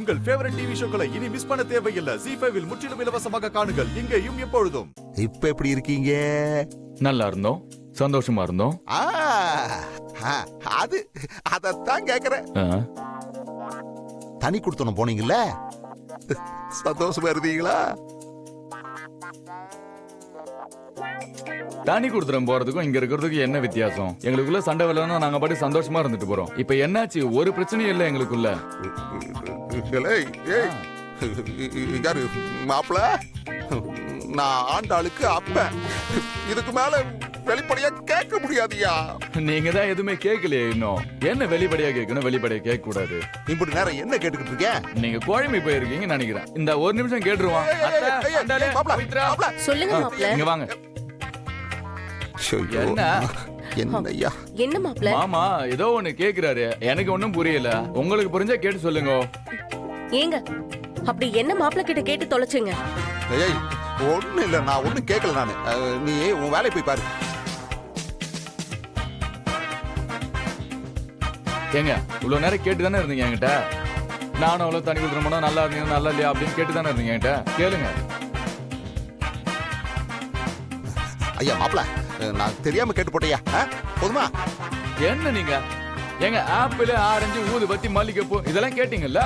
உங்கள் favourite TV ஷோக்களை இனி miss பண்ண தேவையில்லை. ZEE5 இல் முற்றிலும் இலவசமாக காணுங்கள், இங்கேயும் எப்பொழுதும். இப்ப எப்படி இருக்கீங்க? நல்லா இருந்தோம், சந்தோஷமா இருந்தோம். அது அதத்தான் கேக்குறேன். தனி கொடுத்தனும் போனீங்கல்ல, சந்தோஷமா இருந்தீங்களா? தனி கொடுத்துறம் போறதுக்கும் இங்க இருக்கிறதுக்கும் என்ன வித்தியாசம்? எங்களுக்குள்ள சண்டை வரலன்னா நாங்க பாட்டு சந்தோஷமா இருந்துட்டு போறோம். இப்ப என்னாச்சு? ஒரு பிரச்சனையும் இல்ல எங்களுக்குள்ள. யாரு மாப்பிள? நான் ஆண்டாளுக்கு அப்ப இதுக்கு மேல வெளிப்படையா கேட்க முடியாதியா? நீங்க தான் எதுவுமே கேட்கலையே இன்னும். என்ன வெளிப்படையா கேட்கணும்? வெளிப்படையா கேட்க கூடாது. இப்படி நேரம் என்ன கேட்டுக்கிட்டு இருக்கேன்? நீங்க குழம்பி போயிருக்கீங்கன்னு நினைக்கிறேன். இந்த ஒரு நிமிஷம் கேட்டுருவான். சொல்லுங்க மாப்ள. இங்க வாங்க. என்ன என்னய்யா? என்ன மாப்ள? மாமா ஏதோ ஒண்ணு கேக்குறாரு, எனக்கு ஒண்ணும் புரியல. உங்களுக்கு புரிஞ்சா கேட்டு சொல்லுங்க. ஏங்க அப்படி என்ன மாப்ள கிட்ட கேட்டு தொலைச்சுங்க? ஏய் ஒண்ணு இல்ல, நான் ஒண்ணும் கேட்கல. நானு நீ உன் வேலையை போய் பாரு. ஏங்க இவ்வளவு நேரம் கேட்டு தானே இருந்தீங்க என்கிட்ட. நானும் அவ்வளவு தனி கொடுத்துருமோ, நல்லா இருந்தீங்க நல்லா இல்லையா அப்படின்னு கேட்டு தானே இருந்தீங்க என்கிட்ட. கேளுங்க. ஐயா மாப்பிள, நான் தெரியாம கேட்டு போட்டையா? போதுமா? என்ன நீங்க எங்க ஆப்பிள், ஆரஞ்சு, ஊதுபத்தி, மல்லிகைப்பூ இதெல்லாம் கேட்டீங்கல்ல?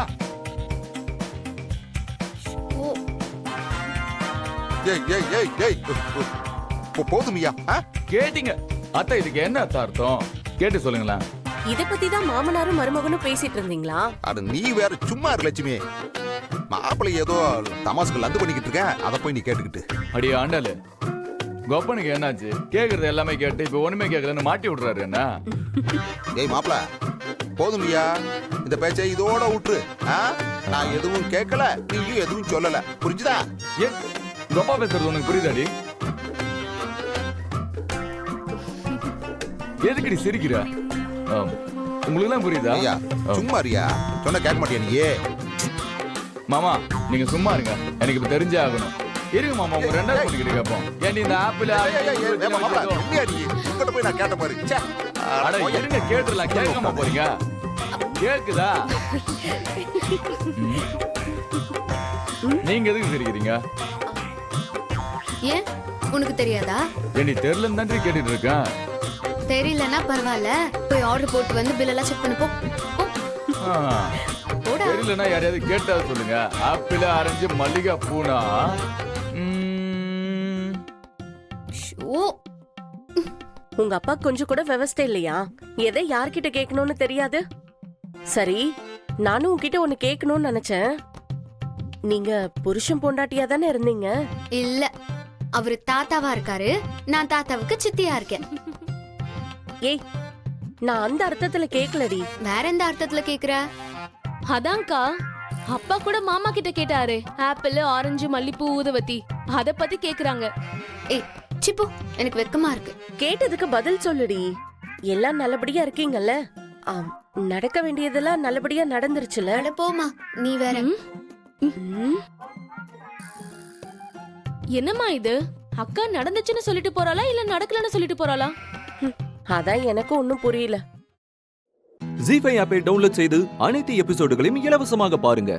ஏய் ஏய் ஏய் ஏய் போதுமியா? கேட்டீங்க. அத்தை இதுக்கு என்ன அர்த்தம்? கேட்டு சொல்லுங்களேன். இத பத்தி தான் மாமனாரும் மருமகனும் பேசிட்டு இருந்தீங்களா? அட நீ வேற சும்மா இரு லட்சுமி. மாப்பிளை ஏதோ தமாசுக்கு லந்து பண்ணிக்கிட்டு இருக்கேன், அதை போய் நீ கேட்டுக்கிட்டு. அடி ஆண்டாளு, கொப்பனுக்கு என்னாச்சு? கேக்குறது எல்லாமே கேட்டு இப்ப ஒண்ணுமே கேட்கலன்னு மாட்டி விடுறாரு என்ன? ஏய் மாப்பிள போதுமியா, இந்த பேச்சை இதோட விட்டுரு. நான் எதுவும் கேட்கல, நீயும் எதுவும் சொல்லல, புரிஞ்சுதா? ஏ கொப்பா பேசுறது உனக்கு புரியுதாடி? எதுக்கடி சிரிக்கிற? உங்களுக்கு எல்லாம் புரியுதா? ஐயா சும்மா இருயா, சொன்ன கேட்க மாட்டியா நீயே? மாமா நீங்க சும்மா இருங்க, எனக்கு இப்ப தெரிஞ்சே ஆகணும். இருங்க மாமா, உங்க ரெண்டாவது கூட்டிக்கிட்டு கேட்போம். ஏன்டி இந்த ஆப்பிள் போய் நான் கேட்ட பாரு. இருங்க கேட்டுலாம், கேட்காம போறீங்க. கேக்குதா? நீங்க எதுக்கு சிரிக்கிறீங்க? ஏன் உனக்கு தெரியாதா? ஏன்டி தெரியலன்னு தான் கேட்டுட்டு இருக்கேன். தெரியலன்னா பரவாயில்ல, போய் ஆர்டர் போட்டு வந்து பில் எல்லாம் செக் பண்ணு போ. தெரியலன்னா யாரையாவது கேட்டா சொல்லுங்க. ஆப்பிள், ஆரஞ்சு, மல்லிகை பூனா. உங்க அப்பா கொஞ்சம் கூட விவசாய இல்லையா? எதை யார்கிட்ட கேட்கணும்னு தெரியாது. சரி, நானும் உன்கிட்ட ஒண்ணு கேட்கணும்னு நினைச்சேன். நீங்க புருஷன் பொண்டாட்டியா தானே இருந்தீங்க? இல்ல, அவரு தாத்தாவா இருக்காரு, நான் தாத்தாவுக்கு சித்தியா இருக்கேன். ஏய், நான் அந்த அர்த்தத்துல கேக்கலடி. வேற எந்த அர்த்தத்துல கேக்குற? அதான்க்கா, அப்பா கூட மாமா கிட்ட கேட்டாரு. ஆப்பிள், ஆரஞ்சு, மல்லிப்பூ, ஊதுவத்தி அத பத்தி கேக்குறாங்க. ஏய் சிப்பு, எனக்கு வெக்கமா இருக்கு. கேட்டதுக்கு பதில் சொல்லுடி. எல்லாம் நல்லபடியா இருக்கீங்கல்ல? நடக்க வேண்டியதெல்லாம் நல்லபடியா நடந்துருச்சுல? அட போமா, நீ வேற. என்னம்மா இது? அக்கா நடந்துச்சுன்னு சொல்லிட்டு போறாளா இல்ல நடக்கலன்னு சொல்லிட்டு போறாளா? அதான் எனக்கு ஒன்னும் புரியல. ZEE5 ஆப்பை டவுன்லோட் செய்து அனைத்து எபிசோடுகளையும் இலவசமாக பாருங்க.